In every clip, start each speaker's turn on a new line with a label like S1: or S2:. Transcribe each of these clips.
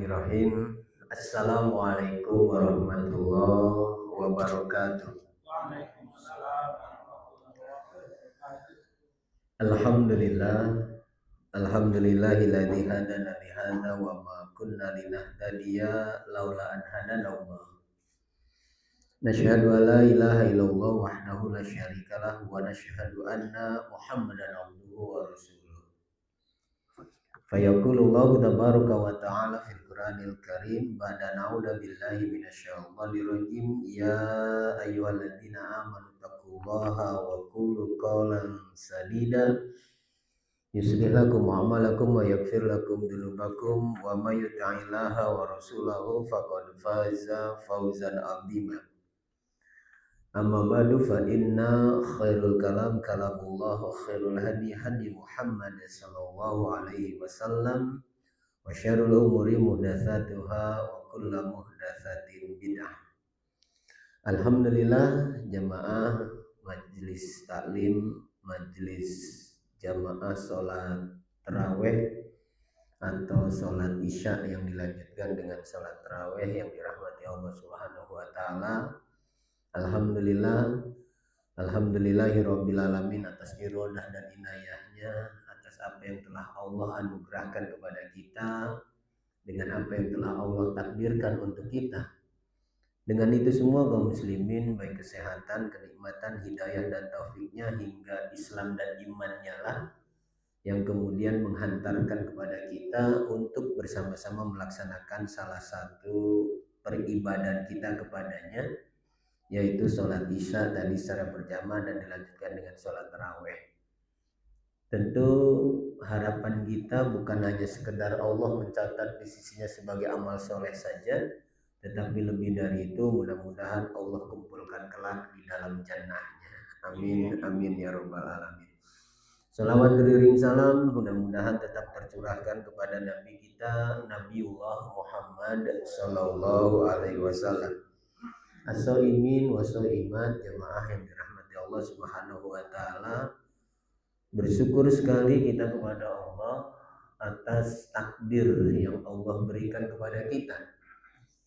S1: Bismillahirrahmanirrahim. Assalamualaikum warahmatullahi wabarakatuh. Alhamdulillah, alhamdulillahilladzi hadana li hadza wa ma kunna linahtadiya laula an hadana Allah. Nasyhadu an la ilaha illallah wahdahu la syarikalah wa nasyhadu anna Muhammadan abduhu wa rasuluh. Fayaqulullahu tabaraka wa ta'ala fil Qur'anil Karim ba'da na'udzu billahi minasyaitonir rajim ya ayyuhalladzina amanu taqullaha wa qulu qawlan sadida yuslih lakum a'malakum wa yaghfir lakum dzunubakum wa may yuti'illaha wa rasulahu faqad faza fawzan 'azima. Amma ba'du fa inna khairul kalam kalamullah wa khairul hadi hadi Muhammad sallallahu alaihi wasallam wa syarrul umuri muhdatsatuha wa kullu muhdatsatin bid'ah. Alhamdulillah jamaah majelis taklim, majelis jamaah salat tarawih atau salat isya yang dilanjutkan dengan salat tarawih yang dirahmati Allah Subhanahu wa taala. Alhamdulillahirabbil alamin atas irodah dan inayahnya, atas apa yang telah Allah anugerahkan kepada kita, dengan apa yang telah Allah takdirkan untuk kita. Dengan itu semua kaum muslimin, baik kesehatan, kenikmatan, hidayah dan taufiknya hingga Islam dan imannya lah yang kemudian menghantarkan kepada kita untuk bersama-sama melaksanakan salah satu peribadan kita kepadanya, yaitu sholat isya tadi secara berjamaah dan dilanjutkan dengan sholat tarawih. Tentu harapan kita bukan hanya sekedar Allah mencatat di sisinya sebagai amal soleh saja, tetapi lebih dari itu mudah-mudahan Allah kumpulkan kelak di dalam jannahnya. Amin amin ya rabbal alamin. Salawat beriring salam mudah-mudahan tetap tercurahkan kepada Nabi kita Nabiullah Muhammad sallallahu alaihi wasallam. As-shaimin wa shaimat jamaah yang dirahmati Allah Subhanahu wa taala. Bersyukur sekali kita kepada Allah atas takdir yang Allah berikan kepada kita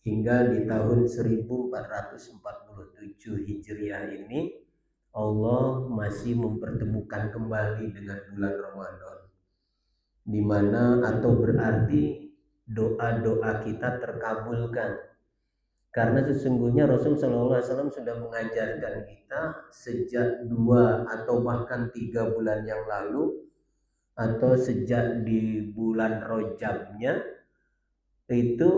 S1: hingga di tahun 1447 Hijriah ini Allah masih mempertemukan kembali dengan bulan Ramadan, di mana atau berarti doa-doa kita terkabulkan. Karena sesungguhnya Rasul Shallallahu Alaihi Wasallam sudah mengajarkan kita sejak 2 atau bahkan 3 bulan yang lalu, atau sejak di bulan Rajabnya itu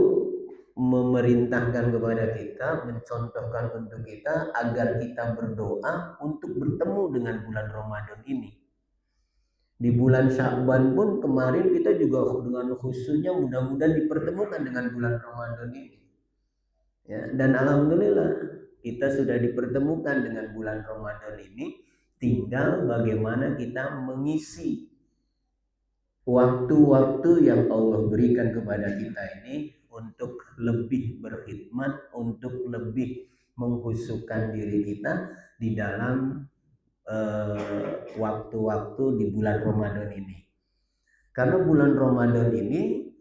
S1: memerintahkan kepada kita, mencontohkan untuk kita agar kita berdoa untuk bertemu dengan bulan Ramadan ini. Di bulan Sya'ban pun kemarin kita juga dengan khususnya mudah-mudahan dipertemukan dengan bulan Ramadan ini. Ya, dan alhamdulillah kita sudah dipertemukan dengan bulan Ramadan ini. Tinggal bagaimana kita mengisi waktu-waktu yang Allah berikan kepada kita ini untuk lebih berkhidmat, untuk lebih mengkhusyukkan diri kita di dalam waktu-waktu di bulan Ramadan ini. Karena bulan Ramadan ini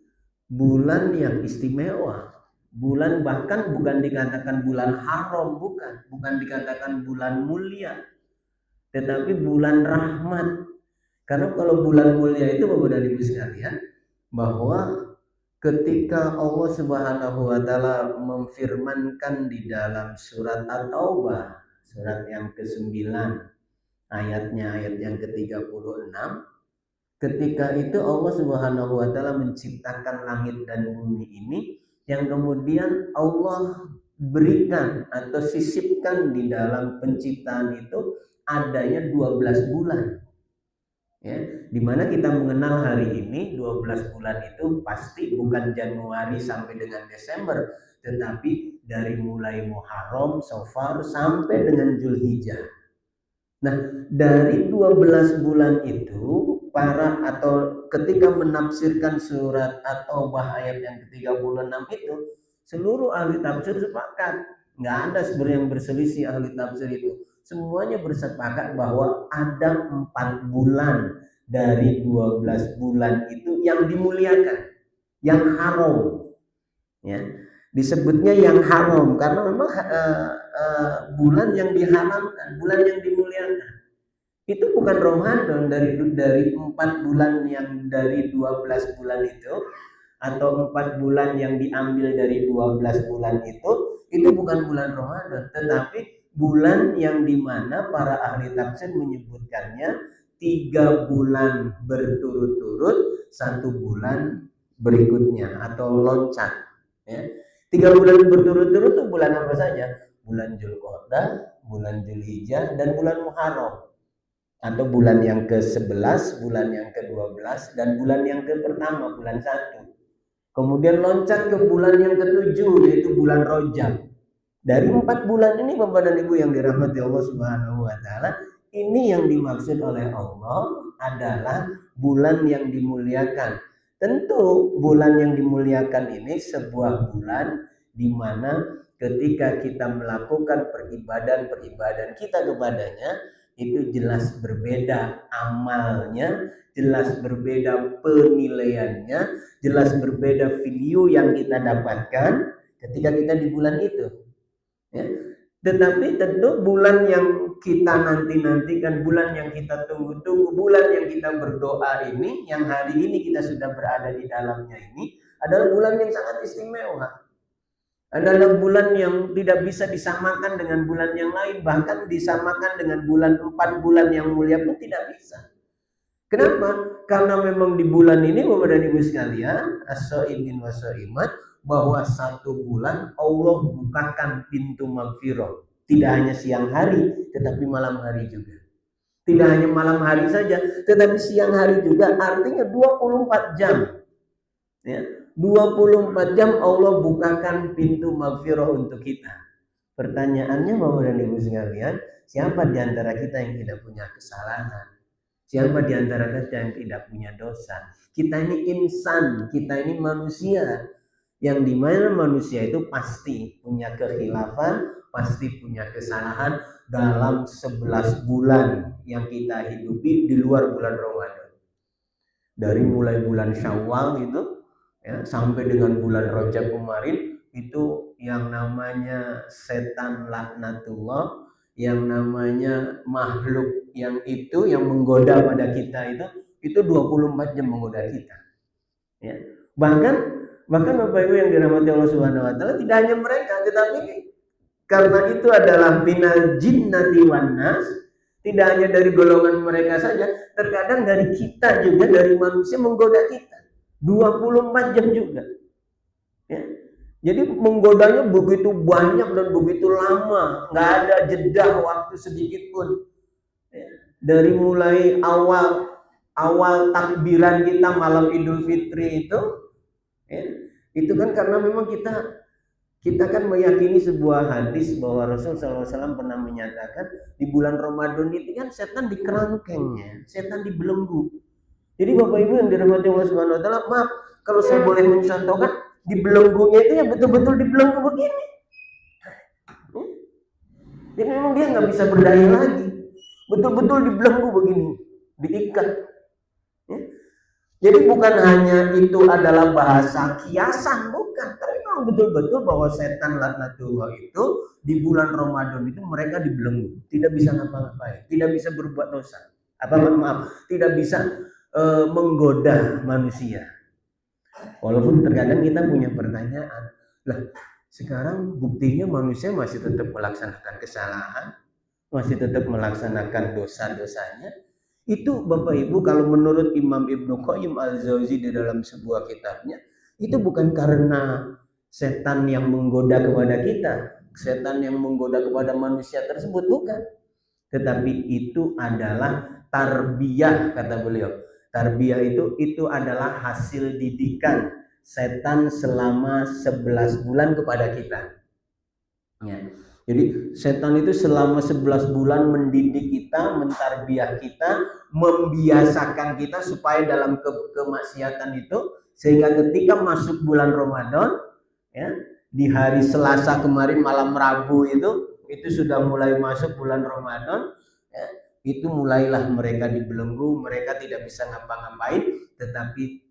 S1: bulan yang istimewa. Bulan bahkan bukan dikatakan bulan haram, bukan dikatakan bulan mulia, tetapi bulan rahmat. Karena kalau bulan mulia itu Bapak dan Ibu sekalian, bahwa ketika Allah Subhanahu wa taala memfirmankan di dalam surat At-Taubah, surat yang ke-9, ayat yang ke-36, ketika itu Allah Subhanahu wa taala menciptakan langit dan bumi ini, yang kemudian Allah berikan atau sisipkan di dalam penciptaan itu adanya 12 bulan. Ya, dimana kita mengenal hari ini 12 bulan itu pasti bukan Januari sampai dengan Desember, tetapi dari mulai Muharram, Safar sampai dengan Zulhijjah. Nah, dari 12 bulan itu ketika menafsirkan surat At-Taubah ayat yang ke-36 itu, seluruh ahli tafsir sepakat, nggak ada sebenarnya yang berselisih ahli tafsir itu. Semuanya bersepakat bahwa ada 4 bulan dari 12 bulan itu yang dimuliakan, yang haram. Ya, disebutnya yang haram karena memang bulan yang diharamkan, bulan yang dimuliakan. Itu bukan Ramadan dari 4 bulan yang dari 12 bulan atau 4 bulan yang diambil dari 12 bulan itu bukan bulan Ramadan, tetapi bulan yang dimana para ahli tafsir menyebutkannya 3 bulan berturut-turut, 1 bulan berikutnya atau loncat. Ya. 3 bulan berturut-turut itu bulan apa saja? Bulan Zulqa'dah, bulan Zulhijjah, dan bulan Muharram. Atau bulan yang ke-11, bulan yang ke-12, dan bulan yang ke-pertama, bulan 1. Kemudian loncat ke bulan yang ke-7, yaitu bulan Rajab. Dari 4 bulan ini, Bapak dan Ibu yang dirahmati Allah Subhanahu wa taala, ini yang dimaksud oleh Allah adalah bulan yang dimuliakan. Tentu bulan yang dimuliakan ini sebuah bulan di mana ketika kita melakukan peribadahan kita kepadanya, itu jelas berbeda amalnya, jelas berbeda penilaiannya, jelas berbeda value yang kita dapatkan ketika kita di bulan itu. Ya. Tetapi tentu bulan yang kita nantikan, bulan yang kita tunggu-tunggu, bulan yang kita berdoa ini, yang hari ini kita sudah berada di dalamnya ini, adalah bulan yang sangat istimewa. Adalah bulan yang tidak bisa disamakan dengan bulan yang lain, bahkan disamakan dengan 4 bulan yang mulia pun tidak bisa. Kenapa? Karena memang di bulan ini, Bapak dan Ibu sekalian, as-shaimin wa shaimat, bahwa 1 bulan Allah bukakan pintu maghfirah. Tidak hanya siang hari, tetapi malam hari juga. Tidak hanya malam hari saja, tetapi siang hari juga, artinya 24 jam. Ya. 24 jam Allah bukakan pintu maghfirah untuk kita. Pertanyaannya Bapak dan Ibu sekalian, siapa di antara kita yang tidak punya kesalahan? Siapa di antara kita yang tidak punya dosa? Kita ini insan, kita ini manusia. Yang dimana manusia itu pasti punya kekhilafan, pasti punya kesalahan dalam 11 bulan yang kita hidupi di luar bulan Ramadan. Dari mulai bulan Syawal itu, ya, sampai dengan bulan Rajab kemarin, itu yang namanya setan laknatullah, yang namanya makhluk yang menggoda pada kita itu 24 jam menggoda kita. Ya. Bahkan Bapak Ibu yang dirahmati Allah Subhanahu wa taala, tidak hanya mereka, tetapi karena itu adalah minal jinnati wan nas, tidak hanya dari golongan mereka saja, terkadang dari kita juga, dari manusia menggoda kita 24 jam juga. Ya. Jadi menggodanya begitu banyak dan begitu lama, nggak ada jeda waktu sedikit pun. Ya. Dari mulai awal takbiran kita malam Idul Fitri itu, ya, itu kan karena memang kita kan meyakini sebuah hadis bahwa Rasul SAW pernah menyatakan di bulan Ramadan itu kan setan di kerangkengnya, setan dibelenggu. Jadi Bapak Ibu yang dirahmati Allah Subhanahu wa taala, maaf kalau saya boleh mencontohkan, di belenggunya itu ya betul-betul dibelenggu begini. Jadi memang dia nggak bisa berdaya lagi, betul-betul dibelenggu begini, diikat. Ya. Jadi bukan hanya itu adalah bahasa kiasan, bukan, tapi memang betul-betul bahwa setan laknatullah itu di bulan Ramadan itu mereka dibelenggu, tidak bisa ngapa-ngapain, tidak bisa berbuat dosa. Tidak bisa menggoda manusia. Walaupun terkadang kita punya pertanyaan, lah sekarang buktinya manusia masih tetap melaksanakan kesalahan, masih tetap melaksanakan dosa-dosanya. Itu Bapak Ibu, kalau menurut Imam Ibnu Qayyim al-Jauzi di dalam sebuah kitabnya, itu bukan karena setan yang menggoda kepada kita, setan yang menggoda kepada manusia tersebut, bukan. Tetapi itu adalah tarbiyah, kata beliau. Tarbiyah itu adalah hasil didikan setan selama 11 bulan kepada kita. Ya. Jadi setan itu selama 11 bulan mendidik kita, mentarbiyah kita, membiasakan kita supaya dalam kemaksiatan itu, sehingga ketika masuk bulan Ramadan, ya, di hari Selasa kemarin malam Rabu itu sudah mulai masuk bulan Ramadan, ya, itu mulailah mereka dibelenggu, mereka tidak bisa ngapa-ngapain, tetapi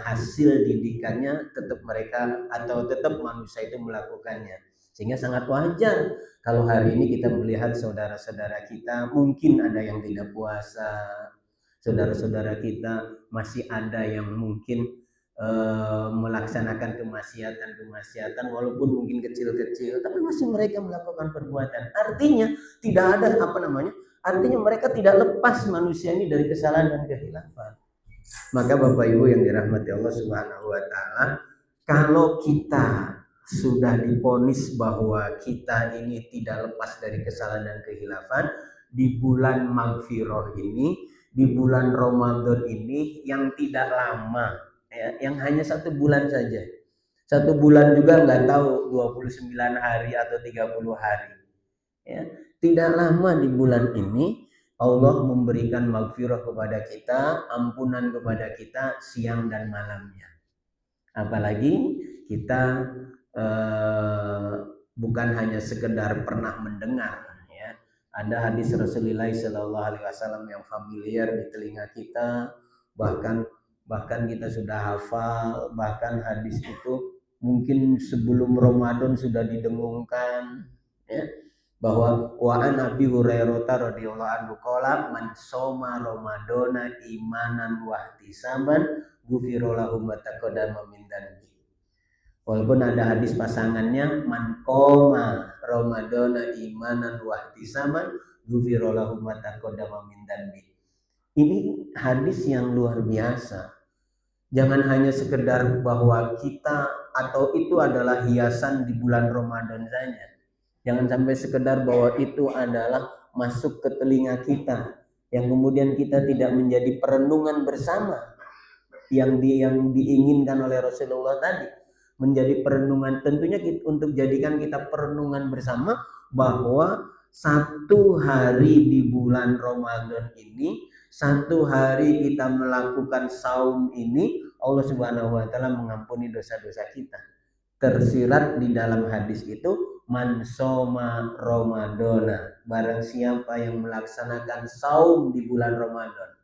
S1: hasil didikannya tetap mereka atau tetap manusia itu melakukannya. Sehingga sangat wajar kalau hari ini kita melihat saudara-saudara kita mungkin ada yang tidak puasa, saudara-saudara kita masih ada yang mungkin melaksanakan kemaksiatan walaupun mungkin kecil-kecil, tapi masih mereka melakukan perbuatan. Artinya tidak ada artinya mereka tidak lepas manusia ini dari kesalahan dan kehilafan. Maka Bapak Ibu yang dirahmati Allah Subhanahu wa taala, kalau kita sudah diponis bahwa kita ini tidak lepas dari kesalahan dan kehilafan, di bulan Maghfirah ini, di bulan Ramadan ini yang tidak lama, ya, yang hanya 1 bulan saja. 1 bulan juga nggak tahu 29 hari atau 30 hari. Ya, tidak lama di bulan ini Allah memberikan maghfirah kepada kita, ampunan kepada kita siang dan malamnya. Apalagi kita bukan hanya sekedar pernah mendengar, ya. Ada hadis Rasulullah Sallallahu Alaihi Wasallam yang familiar di telinga kita, bahkan kita sudah hafal, bahkan hadis itu mungkin sebelum Ramadan sudah didengungkan, ya, bahwa wa an Abi Hurairah radhiyallahu anhu qala man shoma ramadana imanan wa ihtisaban ghufira lahu ma taqaddama min dhanbi. Walaupun ada hadis pasangannya man qoma ramadana imanan wa ihtisaban ghufira lahu ma taqaddama min dhanbi. Ini hadis yang luar biasa. Jangan hanya sekedar bahwa kita atau itu adalah hiasan di bulan Ramadan saja. Jangan sampai sekedar bahwa itu adalah masuk ke telinga kita, yang kemudian kita tidak menjadi perenungan bersama yang diinginkan oleh Rasulullah tadi. Menjadi perenungan, tentunya untuk jadikan kita perenungan bersama bahwa 1 hari di bulan Ramadan ini, 1 hari kita melakukan saum ini, Allah Subhanahu wa taala mengampuni dosa-dosa kita. Tersirat di dalam hadis itu, man shoma ramadana, barang siapa yang melaksanakan saum di bulan Ramadan,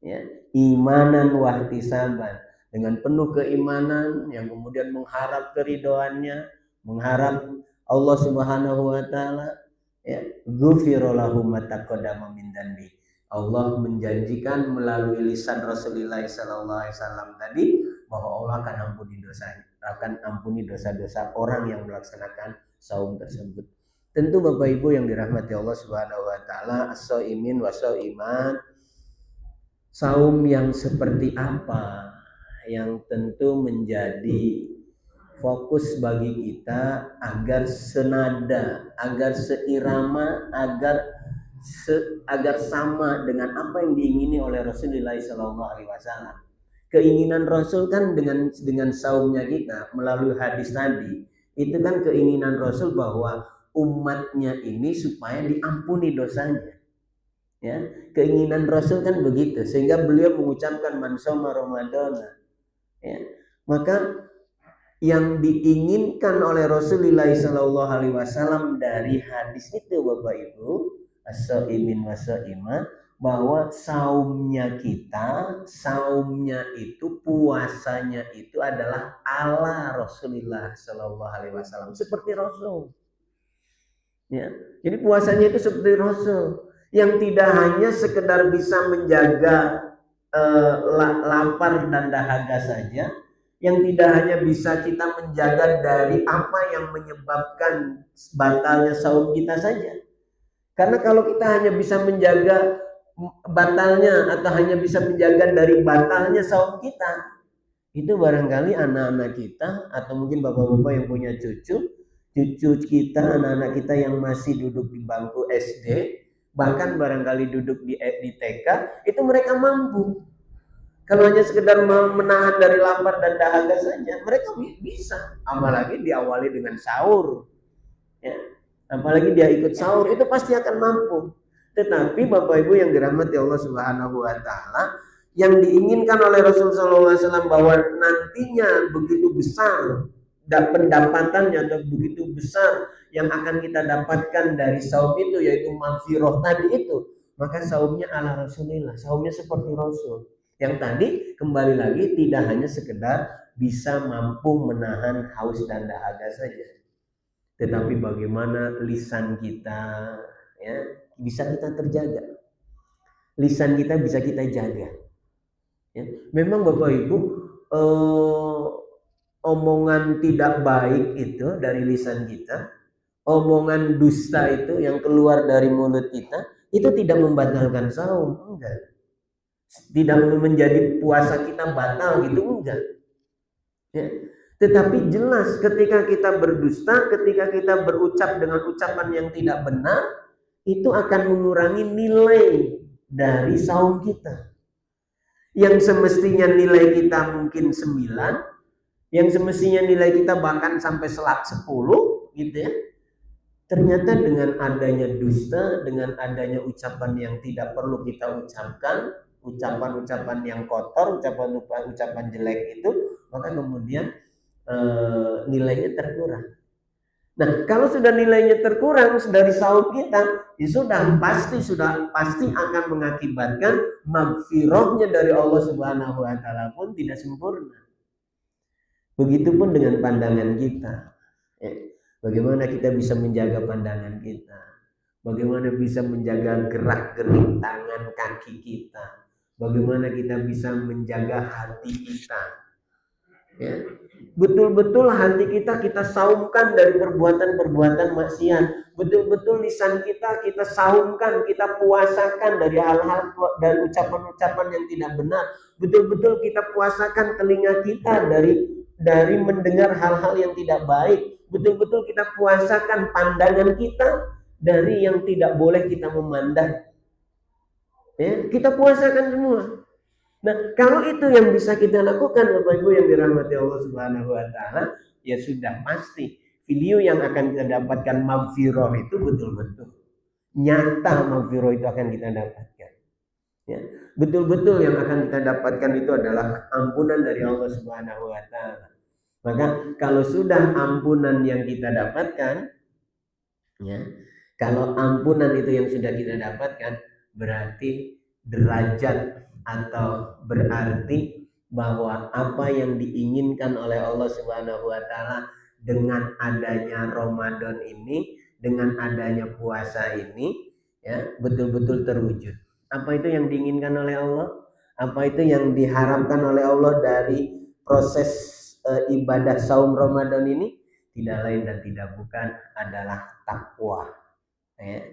S1: ya, imanan wa ihtisaban, dengan penuh keimanan yang kemudian mengharap keridhoannya, mengharap Allah Subhanahu wa taala, ya, ghufira lahu ma taqaddama min dhanbi. Allah menjanjikan melalui lisan Rasulullah sallallahu alaihi wasallam tadi bahwa Allah akan ampuni dosa-dosa orang yang melaksanakan saum tersebut. Tentu Bapak Ibu yang dirahmati Allah Subhanahu wa taala, as-shaimin wa shaimat, saum yang seperti apa yang tentu menjadi fokus bagi kita agar senada, agar seirama, agar sama dengan apa yang diingini oleh Rasulullah Sallallahu Alaihi Wasallam. Keinginan Rasul kan dengan saumnya kita melalui hadis tadi, itu kan keinginan Rasul bahwa umatnya ini supaya diampuni dosanya. Ya, keinginan Rasul kan begitu, sehingga beliau mengucapkan man shoma ramadana. Ya, maka yang diinginkan oleh Rasulullah Sallallahu Alaihi Wasallam dari hadis itu, Bapak Ibu, as-shaimin wa shaimah, bahwa saumnya itu, puasanya itu adalah ala Rasulullah Sallallahu Alaihi Wasallam, seperti Rasul. Ya, jadi puasanya itu seperti Rasul, yang tidak hanya sekedar bisa menjaga lapar dan dahaga saja, yang tidak hanya bisa kita menjaga dari apa yang menyebabkan batalnya saum kita saja. Karena kalau kita hanya bisa menjaga batalnya atau hanya bisa menjaga dari batalnya saum kita, itu barangkali anak-anak kita atau mungkin bapak-bapak yang punya cucu kita, anak-anak kita yang masih duduk di bangku SD, bahkan barangkali duduk di TK, itu mereka mampu. Kalau hanya sekedar menahan dari lapar dan dahaga saja, mereka bisa. Apalagi diawali dengan sahur, ya. Apalagi dia ikut sahur, itu pasti akan mampu. Tetapi Bapak Ibu yang dirahmati Allah Subhanahu wa taala, yang diinginkan oleh Rasulullah SAW bahwa nantinya begitu besar pendapatannya atau begitu besar yang akan kita dapatkan dari saum itu, yaitu maghfirah tadi itu, maka saumnya ala Rasulillah, saumnya seperti Rasul. Yang tadi kembali lagi tidak hanya sekedar bisa mampu menahan haus dan dahaga saja, tetapi bagaimana lisan kita ya bisa kita terjaga, lisan kita bisa kita jaga. Ya. Memang Bapak Ibu omongan tidak baik itu dari lisan kita, omongan dusta itu yang keluar dari mulut kita, itu tidak membatalkan saum, enggak. Tidak menjadi puasa kita batal gitu, enggak. Ya. Tetapi jelas ketika kita berdusta, ketika kita berucap dengan ucapan yang tidak benar, itu akan mengurangi nilai dari saum kita. Yang semestinya nilai kita mungkin 9, yang semestinya nilai kita bahkan sampai 10 gitu ya. Ternyata dengan adanya dusta, dengan adanya ucapan yang tidak perlu kita ucapkan, ucapan-ucapan yang kotor, ucapan-ucapan jelek itu, maka kemudian nilainya terkurang. Nah, kalau sudah nilainya terkurang dari saum kita, ya sudah pasti akan mengakibatkan magfirahnya dari Allah Subhanahu wa taala pun tidak sempurna. Begitupun dengan pandangan kita. Bagaimana kita bisa menjaga pandangan kita? Bagaimana bisa menjaga gerak-gerik tangan kaki kita? Bagaimana kita bisa menjaga hati kita? Ya. Betul-betul hati kita saumkan dari perbuatan-perbuatan maksiat. Betul-betul lisan kita saumkan, kita puasakan dari hal-hal dan ucapan-ucapan yang tidak benar. Betul-betul kita puasakan telinga kita dari mendengar hal-hal yang tidak baik. Betul-betul kita puasakan pandangan kita dari yang tidak boleh kita memandang. Ya, kita puasakan semua. Nah, kalau itu yang bisa kita lakukan Bapak Ibu yang dirahmati Allah Subhanahu wa taala, ya sudah pasti video yang akan kita dapatkan maghfirah itu betul-betul nyata, maghfirah itu akan kita dapatkan. Ya, betul-betul yang akan kita dapatkan itu adalah ampunan dari Allah Subhanahu wa taala. Maka kalau sudah ampunan yang kita dapatkan, ya, kalau ampunan itu yang sudah kita dapatkan, berarti derajat atau berarti bahwa apa yang diinginkan oleh Allah Subhanahu wa taala dengan adanya Ramadan ini, dengan adanya puasa ini, ya, betul-betul terwujud. Apa itu yang diinginkan oleh Allah? Apa itu yang diharapkan oleh Allah dari proses ibadah saum Ramadan ini? Tidak lain dan tidak bukan adalah takwa. Ya.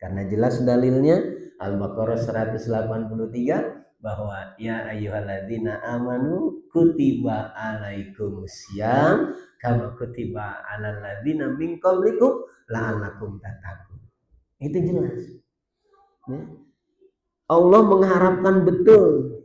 S1: Karena jelas dalilnya Al-Baqarah 183 bahwa ya ayyuhalladzina amanu kutiba alaikumusiyam kama kutiba alal ladzina min qablikum la'allakum tattaqun. Itu jelas. Ya. Allah mengharapkan betul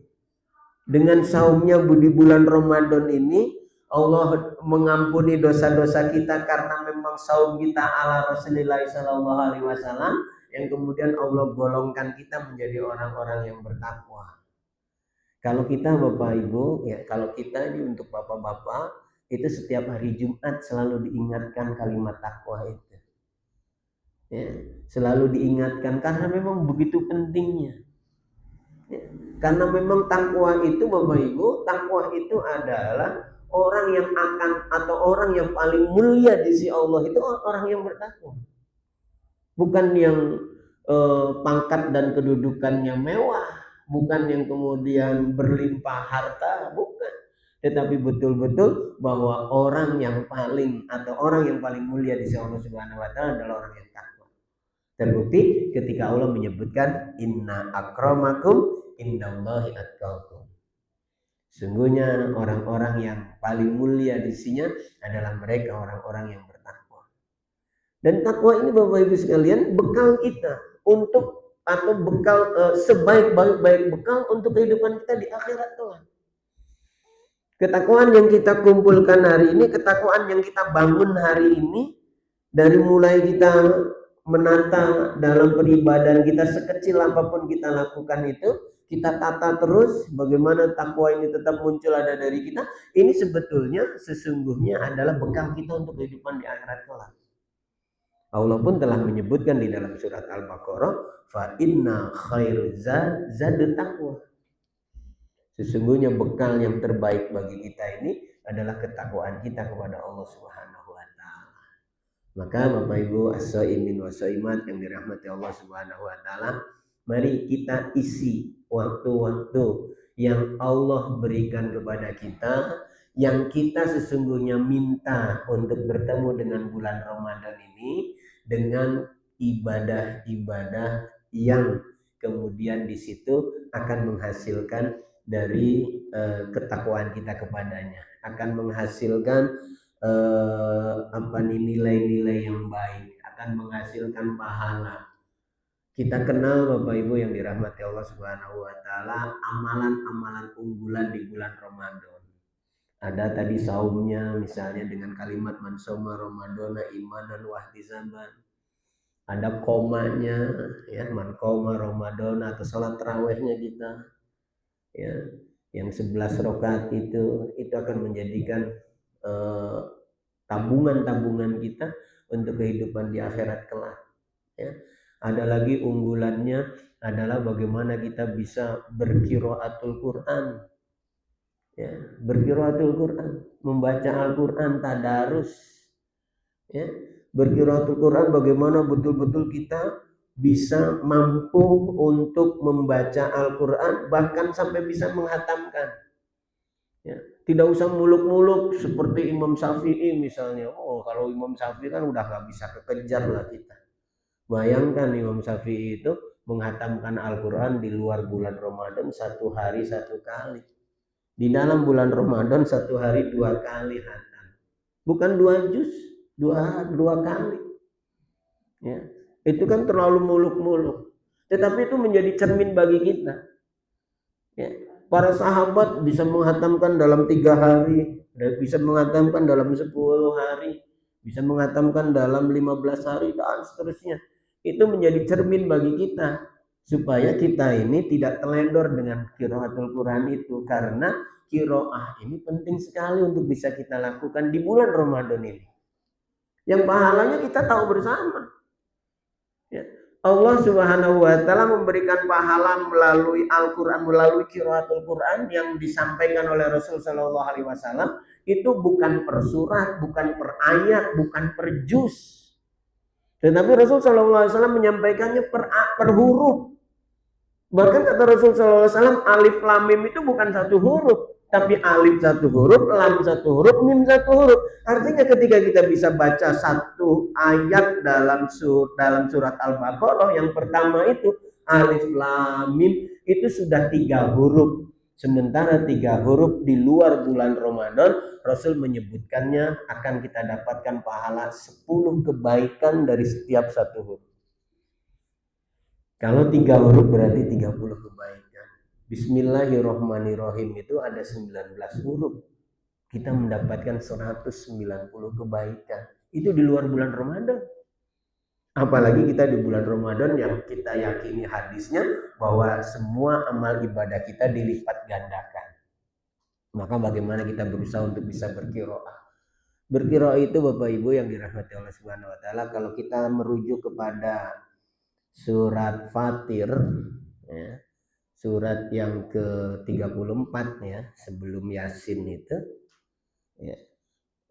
S1: dengan saumnya di bulan Ramadan ini Allah mengampuni dosa-dosa kita karena memang saum kita ala Rasulullah sallallahu alaihi wasallam, yang kemudian Allah golongkan kita menjadi orang-orang yang bertakwa. Kalau kita Bapak Ibu, ya kalau kita ini untuk Bapak-bapak itu setiap hari Jumat selalu diingatkan kalimat takwa itu. Ya, selalu diingatkan karena memang begitu pentingnya. Ya, karena memang takwa itu Bapak Ibu, takwa itu adalah orang yang akan atau orang yang paling mulia di sisi Allah itu orang yang bertakwa. Bukan yang pangkat dan kedudukannya mewah, bukan yang kemudian berlimpah harta, bukan. Tetapi betul-betul bahwa orang yang paling atau orang yang paling mulia di sisi Allah Subhanahu wa taala adalah orang yang takwa. Terbukti ketika Allah menyebutkan inna akramakum indallahi atqakum. Sungguhnya orang-orang yang paling mulia di sisinya adalah mereka orang-orang yang bertakwa. Dan takwa ini Bapak Ibu sekalian bekal kita untuk atau bekal sebaik-baik bekal untuk kehidupan kita di akhirat kelak. Ketakwaan yang kita kumpulkan hari ini, ketakwaan yang kita bangun hari ini, dari mulai kita menata dalam peribadahan kita sekecil apapun kita lakukan itu, kita tata terus bagaimana takwa ini tetap muncul ada dari kita. Ini sebetulnya sesungguhnya adalah bekal kita untuk kehidupan di akhirat kelak. Allah pun telah menyebutkan di dalam surat Al-Baqarah, fa inna khairu zad taqwa. Sesungguhnya bekal yang terbaik bagi kita ini adalah ketakwaan kita kepada Allah Subhanahu wa taala. Maka Bapak Ibu as-shaimin wa shaimat yang dirahmati Allah Subhanahu wa taala, mari kita isi waktu-waktu yang Allah berikan kepada kita, yang kita sesungguhnya minta untuk bertemu dengan bulan Ramadan ini dengan ibadah-ibadah yang kemudian di situ akan menghasilkan dari ketakwaan kita kepadanya, akan menghasilkan nilai-nilai yang baik, akan menghasilkan pahala. Kita kenal Bapak Ibu yang dirahmati Allah Subhanahu wa taala, amalan-amalan unggulan di bulan Ramadan. Ada tadi saumnya misalnya dengan kalimat man shoma ramadhana imanan wa ihtisaban. Ada komanya ya, man qoma ramadhana, atau salat tarawihnya kita ya, yang 11 rakaat itu akan menjadikan tabungan-tabungan kita untuk kehidupan di akhirat kelak ya. Ada lagi unggulannya adalah bagaimana kita bisa berqiraatul Quran ya, berqiraatul Quran, membaca Al-Quran, tadarus ya. Berqiraatul Quran bagaimana betul-betul kita bisa mampu untuk membaca Al-Quran bahkan sampai bisa menghatamkan ya. Tidak usah muluk-muluk seperti Imam Syafi'i misalnya. Oh, kalau Imam Syafi'i kan udah nggak bisa kekejar lah kita. Bayangkan Imam Syafi'i itu menghatamkan Al-Quran di luar bulan Ramadan 1 hari 1 kali. Di dalam bulan Ramadan 1 hari 2 kali hatam. Bukan 2 juz, 2 kali. Ya. Itu kan terlalu muluk-muluk. Tetapi itu menjadi cermin bagi kita. Ya. Para sahabat bisa menghatamkan dalam 3 hari, bisa menghatamkan dalam 10 hari, bisa menghatamkan dalam 15 hari, dan seterusnya. Itu menjadi cermin bagi kita, supaya kita ini tidak teledor dengan qiraatul Quran itu. Karena qiraah ini penting sekali untuk bisa kita lakukan di bulan Ramadan ini. Yang pahalanya kita tahu bersama. Ya. Allah Subhanahu wa taala memberikan pahala melalui Al-Qur'an, melalui qiraatul Quran yang disampaikan oleh Rasul sallallahu alaihi wasallam, itu bukan per surat, bukan per ayat, bukan per juz. Tetapi Rasul sallallahu alaihi wasallam menyampaikannya per huruf. Bahkan kata Rasul sallallahu alaihi wasallam, alif lam mim itu bukan 1 huruf, tapi alif 1 huruf, lam 1 huruf, mim 1 huruf. Artinya ketika kita bisa baca 1 ayat dalam surat Al-Baqarah yang pertama itu alif lam mim, itu sudah 3 huruf. Sementara 3 huruf di luar bulan Ramadan, Rasul menyebutkannya akan kita dapatkan pahala 10 kebaikan dari setiap 1 huruf. Kalau 3 huruf berarti 30 kebaikan. Bismillahirrahmanirrahim itu ada 19 huruf. Kita mendapatkan 190 kebaikan. Itu di luar bulan Ramadan. Apalagi kita di bulan Ramadan yang kita yakini hadisnya bahwa semua amal ibadah kita dilipat gandakan. Maka bagaimana kita berusaha untuk bisa berqiraah. Berqiraah itu Bapak Ibu yang dirahmati Allah Subhanahu wa taala, kalau kita merujuk kepada surat Fatir ya, surat yang ke-34 ya, sebelum Yasin itu ya,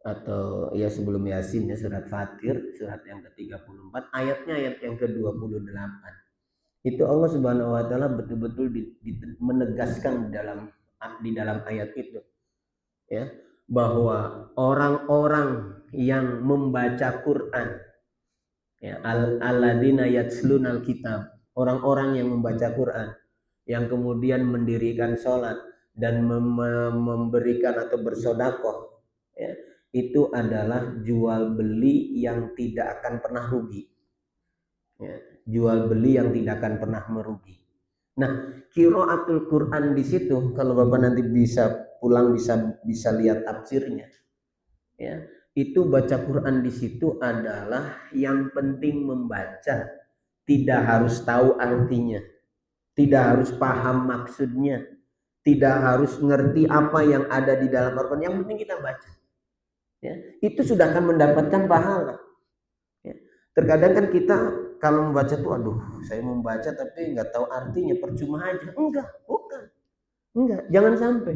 S1: atau ya sebelum Yasin ya, surat Fatir, surat yang ke-34, ayatnya ayat yang ke-28. Itu Allah Subhanahu wa taala betul-betul menegaskan di dalam ayat itu ya, bahwa orang-orang yang membaca Quran ya, alladzina yatslunal kitab, orang-orang yang membaca Quran, yang kemudian mendirikan sholat dan memberikan atau bersodakoh ya, itu adalah jual beli yang tidak akan pernah rugi ya, jual beli yang tidak akan pernah merugi. Nah, qiraatul Quran di situ, kalau Bapak nanti bisa pulang bisa lihat tafsirnya ya, itu baca Quran di situ adalah yang penting membaca, tidak harus tahu artinya, tidak harus paham maksudnya, tidak harus ngerti apa yang ada di dalam Al-Quran, yang penting kita baca ya, itu sudah akan mendapatkan pahala ya. Terkadang kan kita kalau membaca tuh, aduh saya membaca tapi nggak tahu artinya, percuma aja. Enggak, bukan. Enggak, jangan sampai.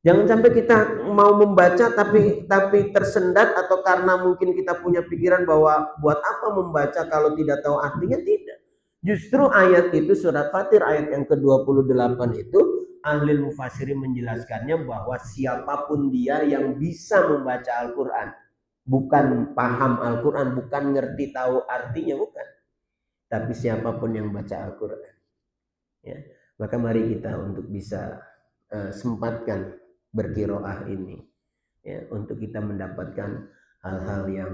S1: Jangan sampai kita mau membaca tapi tersendat, atau karena mungkin kita punya pikiran bahwa buat apa membaca kalau tidak tahu artinya. Tidak. Justru ayat itu, surat Fatir ayat yang ke-28 itu, ahli mufassirin menjelaskannya bahwa siapapun dia yang bisa membaca Al-Quran, bukan paham Al-Quran, bukan ngerti tahu artinya, bukan, tapi siapapun yang baca Al-Quran, ya, maka mari kita untuk bisa sempatkan berkiroah ini, ya, untuk kita mendapatkan hal-hal yang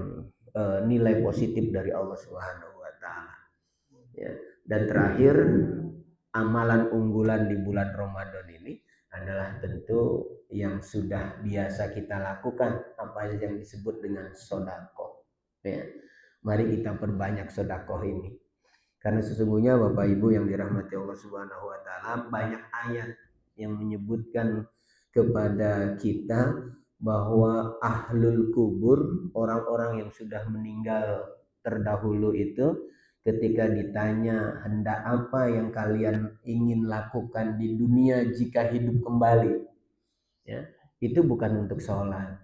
S1: nilai positif dari Allah Subhanahu wa taala, ya. Dan terakhir, amalan unggulan di bulan Ramadan ini adalah tentu yang sudah biasa kita lakukan, apa yang disebut dengan sodako, ya. Mari kita perbanyak sodako ini, karena sesungguhnya Bapak Ibu yang dirahmati Allah Subhanahu wa taala, banyak ayat yang menyebutkan kepada kita bahwa ahlul kubur, orang-orang yang sudah meninggal terdahulu itu, ketika ditanya hendak apa yang kalian ingin lakukan di dunia jika hidup kembali, ya, itu bukan untuk sholat,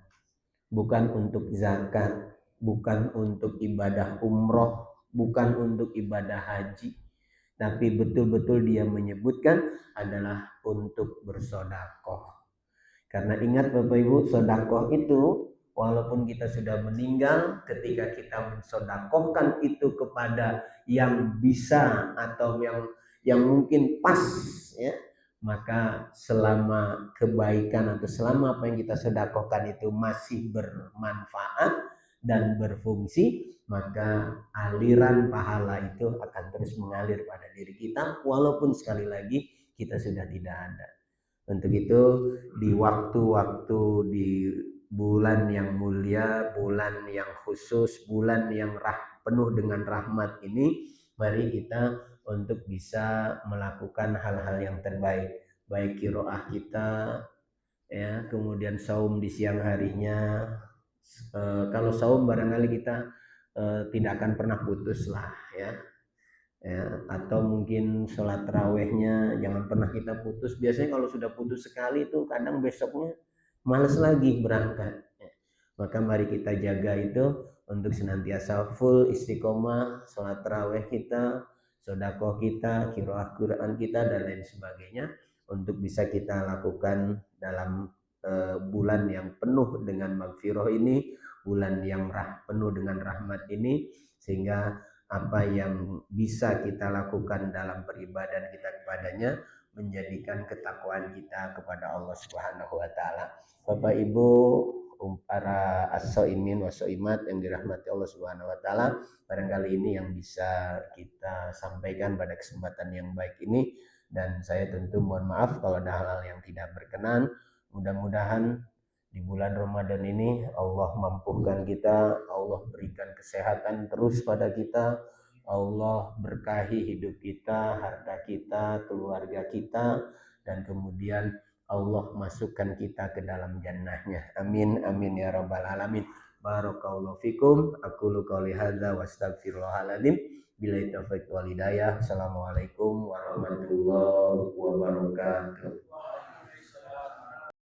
S1: bukan untuk zakat, bukan untuk ibadah umroh, bukan untuk ibadah haji, tapi betul-betul dia menyebutkan adalah untuk bersodakoh. Karena ingat Bapak Ibu, sodakoh itu walaupun kita sudah meninggal, ketika kita mensodakohkan itu kepada yang bisa atau yang mungkin pas, ya, maka selama kebaikan atau selama apa yang kita sedekahkan itu masih bermanfaat dan berfungsi, maka aliran pahala itu akan terus mengalir pada diri kita walaupun sekali lagi kita sudah tidak ada. Untuk itu di waktu-waktu, di bulan yang mulia, bulan yang khusus, bulan yang penuh dengan rahmat ini, mari kita untuk bisa melakukan hal-hal yang terbaik, baik kiroah kita, ya, kemudian saum di siang harinya. Kalau saum barangkali kita tidak akan pernah putus lah, ya, atau mungkin sholat tarawehnya jangan pernah kita putus. Biasanya kalau sudah putus sekali itu kadang besoknya males lagi berangkat, ya. Maka mari kita jaga itu untuk senantiasa full istiqomah sholat taraweh kita, sedekah kita, qiraah Quran kita, dan lain sebagainya, untuk bisa kita lakukan dalam bulan yang penuh dengan magfirah ini, bulan yang penuh dengan rahmat ini, sehingga apa yang bisa kita lakukan dalam peribadahan kita kepadanya menjadikan ketakwaan kita kepada Allah Subhanahu wa taala. Bapak Ibu para as-shaimin wa shaimat yang dirahmati Allah Subhanahu wa taala, barangkali ini yang bisa kita sampaikan pada kesempatan yang baik ini, dan saya tentu mohon maaf kalau ada hal-hal yang tidak berkenan. Mudah-mudahan di bulan Ramadan ini Allah mampukan kita, Allah berikan kesehatan terus pada kita, Allah berkahi hidup kita, harta kita, keluarga kita, dan kemudian Allah masukkan kita ke dalam jannahnya. Amin, amin ya rabbal alamin. Barakallahu fikum. Aqulu qouli hadza wa astaghfirullahaladzim. Billahi taufiq wal hidayah. Assalamualaikum warahmatullahi wabarakatuh.